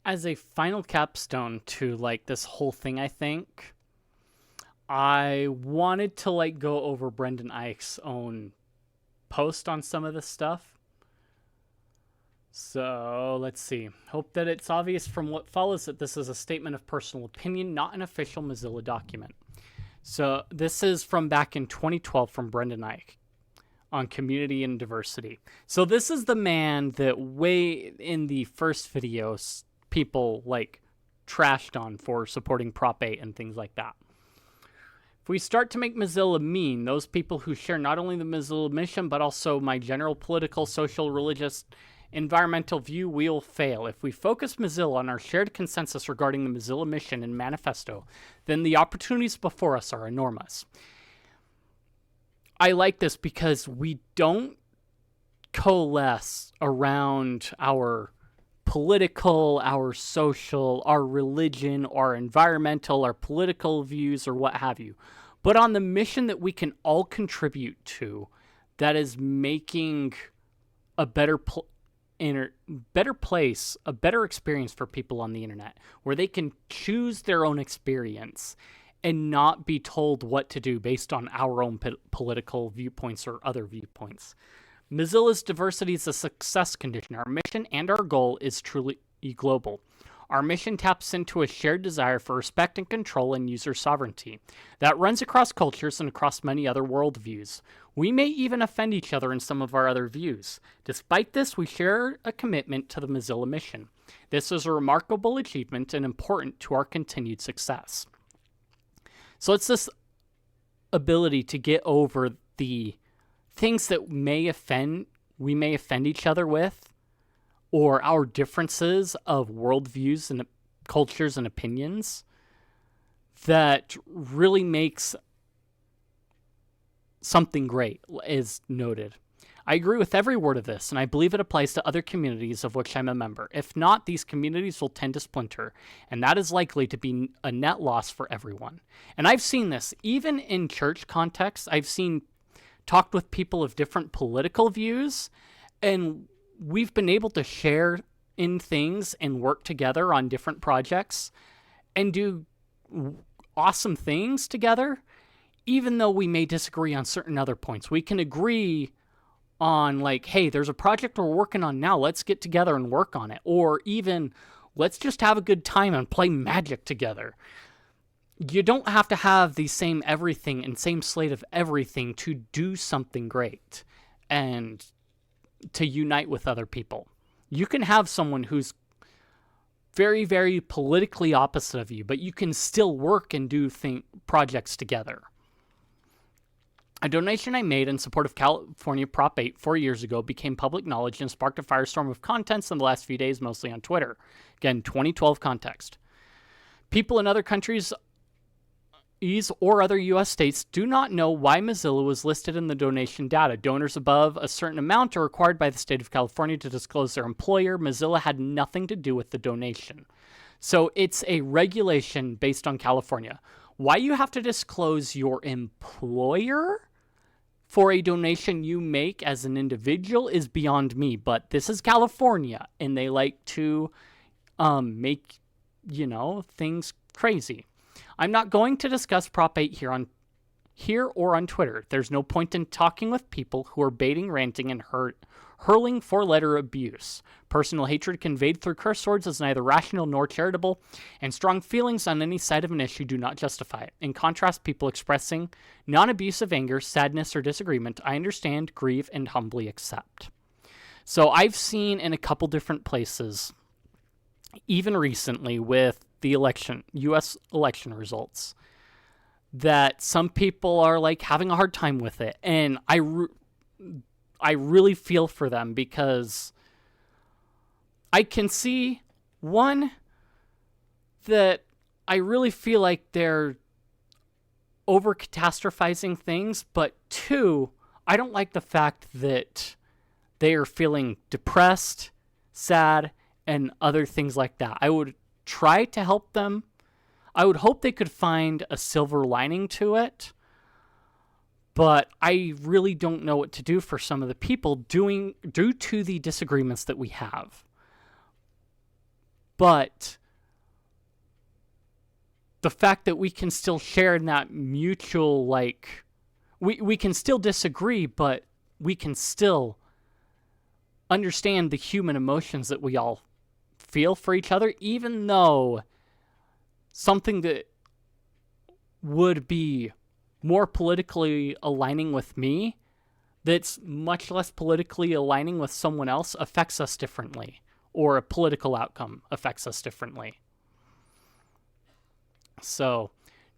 As a final capstone to like this whole thing, I think I wanted to like go over Brendan Eich's own post on some of this stuff. So let's see. Hope that it's obvious from what follows that this is a statement of personal opinion, not an official Mozilla document. So this is from back in 2012 from Brendan Eich on community and diversity. So this is the man that way in the first videos people like trashed on for supporting Prop 8 and things like that. If we start to make Mozilla mean, those people who share not only the Mozilla mission, but also my general political, social, religious, environmental view, we'll fail. If we focus Mozilla on our shared consensus regarding the Mozilla mission and manifesto, then the opportunities before us are enormous. I like this because we don't coalesce around our political, our social, our religion, our environmental, our political views, or what have you, but on the mission that we can all contribute to, that is making a better place, a better experience for people on the internet, where they can choose their own experience and not be told what to do based on our own political viewpoints or other viewpoints. Mozilla's diversity is a success condition. Our mission and our goal is truly global. Our mission taps into a shared desire for respect and control and user sovereignty that runs across cultures and across many other worldviews. We may even offend each other in some of our other views. Despite this, we share a commitment to the Mozilla mission. This is a remarkable achievement and important to our continued success. So it's this ability to get over the things that we may offend each other with, or our differences of worldviews and cultures and opinions, that really makes something great, is noted. I agree with every word of this, and I believe it applies to other communities of which I'm a member. If not, these communities will tend to splinter, and that is likely to be a net loss for everyone. And I've seen this, even in church contexts. I've talked with people of different political views, and we've been able to share in things and work together on different projects and do awesome things together, even though we may disagree on certain other points. We can agree on like, hey, there's a project we're working on now, let's get together and work on it. Or even, let's just have a good time and play Magic together. You don't have to have the same everything and same slate of everything to do something great and to unite with other people. You can have someone who's very, very politically opposite of you, but you can still work and do projects together. A donation I made in support of California Prop 8 4 years ago became public knowledge and sparked a firestorm of contents in the last few days, mostly on Twitter. Again, 2012 context. People in other countries or other U.S. states do not know why Mozilla was listed in the donation data. Donors above a certain amount are required by the state of California to disclose their employer. Mozilla had nothing to do with the donation. So it's a regulation based on California. Why you have to disclose your employer for a donation you make as an individual is beyond me, but this is California, and they like to make, things crazy. I'm not going to discuss Prop 8 here or on Twitter. There's no point in talking with people who are baiting, ranting, and hurling four-letter abuse. Personal hatred conveyed through curse words is neither rational nor charitable, and strong feelings on any side of an issue do not justify it. In contrast, people expressing non-abusive anger, sadness, or disagreement, I understand, grieve, and humbly accept. So I've seen in a couple different places, even recently with the U.S. election results, that some people are like having a hard time with it. And I really feel for them, because I can see, one, that I really feel like they're over catastrophizing things, but two, I don't like the fact that they are feeling depressed, sad, and other things like that. I would try to help them. I would hope they could find a silver lining to it, but I really don't know what to do for some of the people due to the disagreements that we have. but the fact that we can still share in that mutual, like, we can still disagree, but we can still understand the human emotions that we all feel for each other, even though something that would be more politically aligning with me, that's much less politically aligning with someone else, affects us differently, or a political outcome affects us differently. So,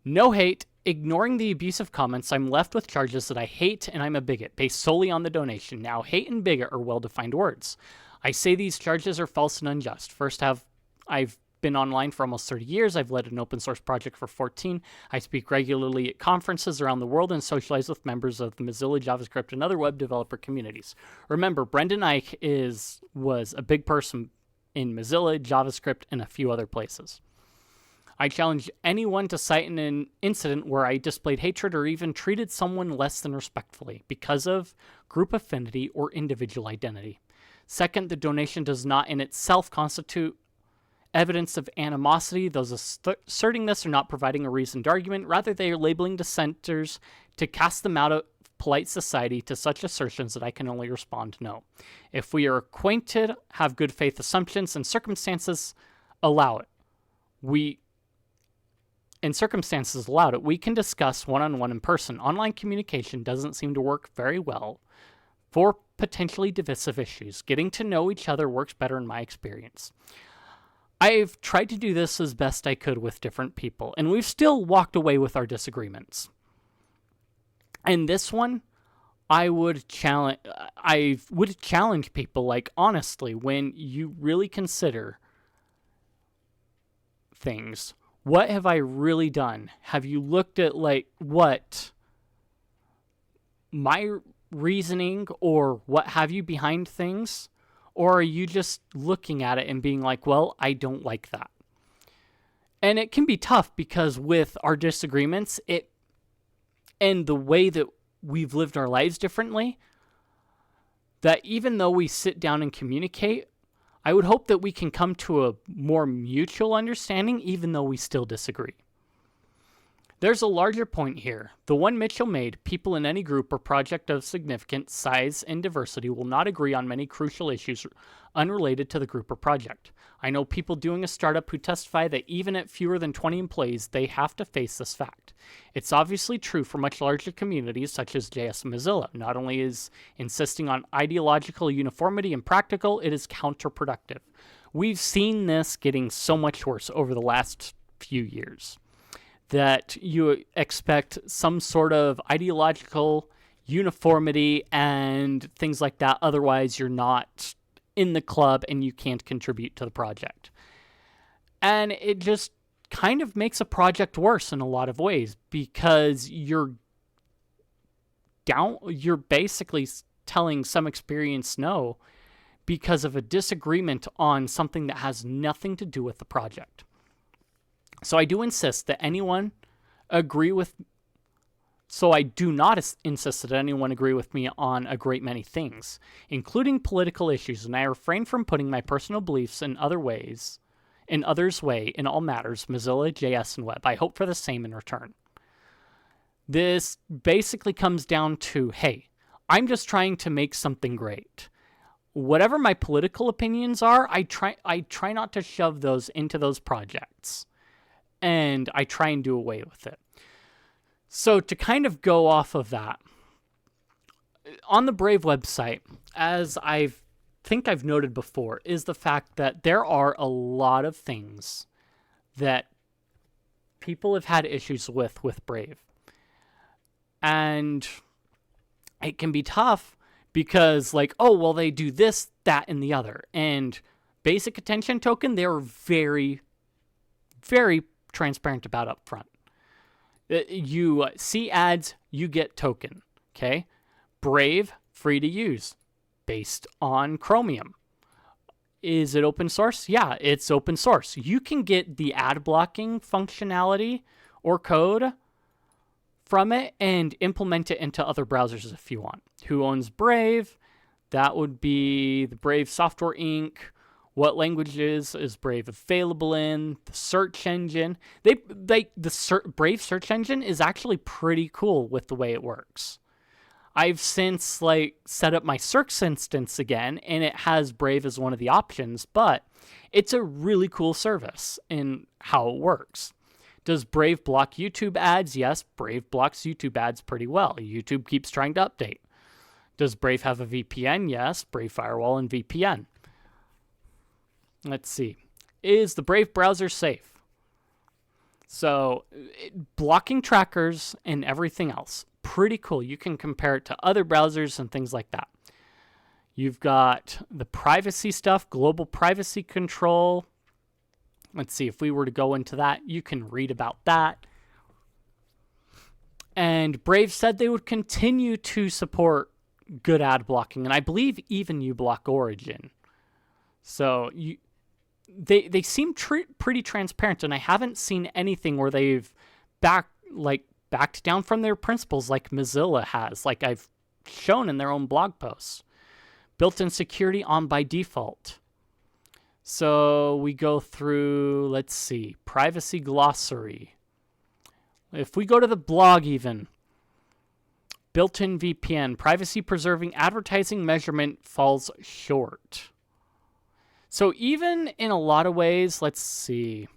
no hate. Ignoring the abusive comments, I'm left with charges that I hate and I'm a bigot, based solely on the donation. Now, hate and bigot are well-defined words. I say these charges are false and unjust. First, I've been online for almost 30 years. I've led an open source project for 14. I speak regularly at conferences around the world and socialize with members of the Mozilla, JavaScript, and other web developer communities. Remember, Brendan Eich was a big person in Mozilla, JavaScript, and a few other places. I challenge anyone to cite an incident where I displayed hatred or even treated someone less than respectfully because of group affinity or individual identity. Second, the donation does not in itself constitute evidence of animosity. Those asserting this are not providing a reasoned argument. Rather, they are labeling dissenters to cast them out of polite society to such assertions that I can only respond no. If we are acquainted, have good faith assumptions, and circumstances allow it, we can discuss one-on-one in person. Online communication doesn't seem to work very well for potentially divisive issues. Getting to know each other works better in my experience. I've tried to do this as best I could with different people, and we've still walked away with our disagreements. And this one, I would challenge people, like, honestly, when you really consider things, what have I really done? Have you looked at, like, what my reasoning or what have you behind things? Or are you just looking at it and being like, well, I don't like that? And it can be tough because with our disagreements, and the way that we've lived our lives differently, that even though we sit down and communicate, I would hope that we can come to a more mutual understanding, even though we still disagree. There's a larger point here. The one Mitchell made, people in any group or project of significant size and diversity will not agree on many crucial issues unrelated to the group or project. I know people doing a startup who testify that even at fewer than 20 employees, they have to face this fact. It's obviously true for much larger communities such as JS and Mozilla. Not only is insisting on ideological uniformity impractical, it is counterproductive. We've seen this getting so much worse over the last few years, that you expect some sort of ideological uniformity and things like that. Otherwise, you're not in the club and you can't contribute to the project. And it just kind of makes a project worse in a lot of ways, because you're basically telling some experience no because of a disagreement on something that has nothing to do with the project. So I do insist that anyone agree with... So I do not insist that anyone agree with me on a great many things, including political issues, and I refrain from putting my personal beliefs in others' way in all matters, Mozilla, JS, and web. I hope for the same in return. This basically comes down to, hey, I'm just trying to make something great. Whatever my political opinions are, I try not to shove those into those projects. And I try and do away with it. So to kind of go off of that, on the Brave website, as I think I've noted before, is the fact that there are a lot of things that people have had issues with Brave. And it can be tough because, like, oh, well, they do this, that, and the other. And basic attention token, they're very, very transparent about up front. You see ads, you get token. Okay? Brave, free to use, based on Chromium. Is it open source? Yeah, it's open source. You can get the ad blocking functionality or code from it and implement it into other browsers if you want. Who owns Brave? That would be the Brave Software Inc. What languages is Brave available in? The search engine. Brave search engine is actually pretty cool with the way it works. I've since set up my search instance again, and it has Brave as one of the options, but it's a really cool service in how it works. Does Brave block YouTube ads? Yes, Brave blocks YouTube ads pretty well. YouTube keeps trying to update. Does Brave have a VPN? Yes, Brave Firewall and VPN. Let's see. Is the Brave browser safe? So, blocking trackers and everything else, pretty cool. You can compare it to other browsers and things like that. You've got the privacy stuff, global privacy control. Let's see, if we were to go into that, you can read about that. And Brave said they would continue to support good ad blocking, and I believe even uBlock Origin. So they seem pretty transparent, and I haven't seen anything where they've backed down from their principles like Mozilla has, like I've shown in their own blog posts. Built-in security on by default. So we go through, let's see, privacy glossary. If we go to the blog even, built-in VPN, privacy-preserving advertising measurement falls short. So even in a lot of ways, let's see.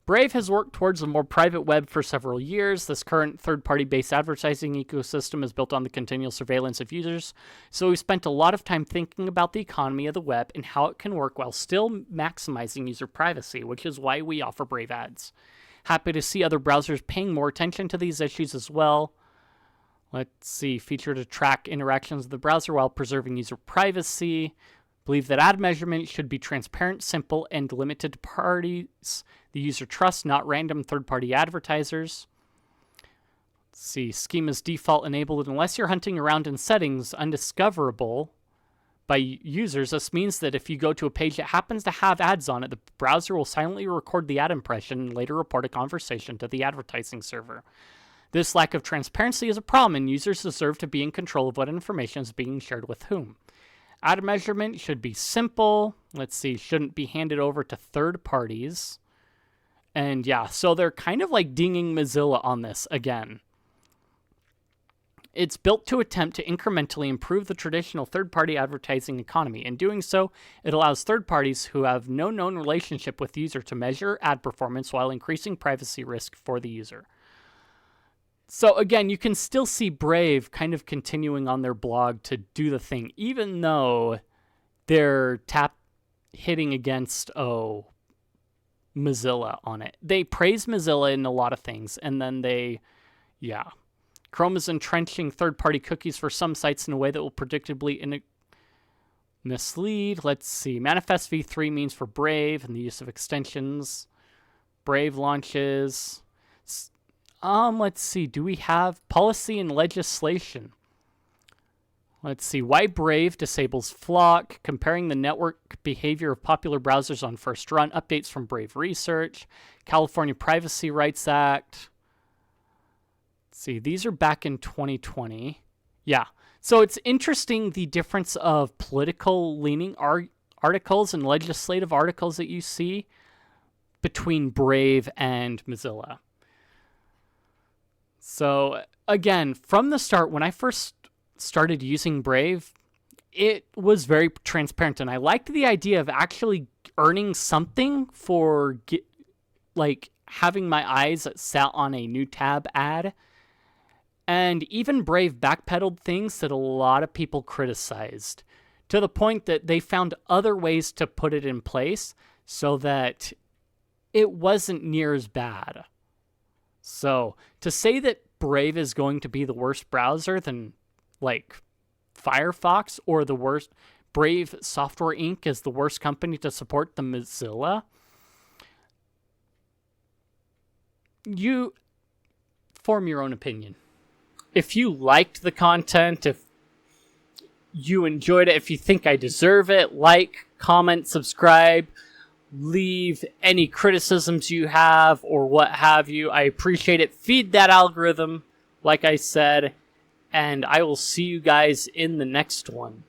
Brave has worked towards a more private web for several years. This current third-party based advertising ecosystem is built on the continual surveillance of users. So we spent a lot of time thinking about the economy of the web and how it can work while still maximizing user privacy, which is why we offer Brave ads. Happy to see other browsers paying more attention to these issues as well. Let's see, feature to track interactions with the browser while preserving user privacy. Believe that ad measurement should be transparent, simple, and limited to parties the user trusts, not random third-party advertisers. Let's see, schemas default enabled unless you're hunting around in settings undiscoverable by users. This means that if you go to a page that happens to have ads on it, the browser will silently record the ad impression and later report a conversation to the advertising server. This lack of transparency is a problem, and users deserve to be in control of what information is being shared with whom. Ad measurement should be simple. Let's see, shouldn't be handed over to third parties. And yeah, so they're kind of dinging Mozilla on this again. It's built to attempt to incrementally improve the traditional third-party advertising economy. In doing so, it allows third parties who have no known relationship with the user to measure ad performance while increasing privacy risk for the user. So again, you can still see Brave kind of continuing on their blog to do the thing, even though they're hitting against, Mozilla on it. They praise Mozilla in a lot of things, and then Chrome is entrenching third-party cookies for some sites in a way that will predictably mislead. Let's see. Manifest v3 means for Brave and the use of extensions. Brave launches. Let's see. Do we have policy and legislation? Let's see. Why Brave disables Flock. Comparing the network behavior of popular browsers on first run. Updates from Brave Research. California Privacy Rights Act. Let's see. These are back in 2020. Yeah. So it's interesting the difference of political leaning articles and legislative articles that you see between Brave and Mozilla. So again, from the start, when I first started using Brave, it was very transparent, and I liked the idea of actually earning something for having my eyes set on a new tab ad. And even Brave backpedaled things that a lot of people criticized, to the point that they found other ways to put it in place so that it wasn't near as bad. So to say that Brave is going to be the worst browser than Firefox, or the worst, Brave Software Inc. is the worst company to support the Mozilla, you form your own opinion. If you liked the content, if you enjoyed it, if you think I deserve it, comment, subscribe, leave any criticisms you have or what have you. I appreciate it. Feed that algorithm, like I said, and I will see you guys in the next one.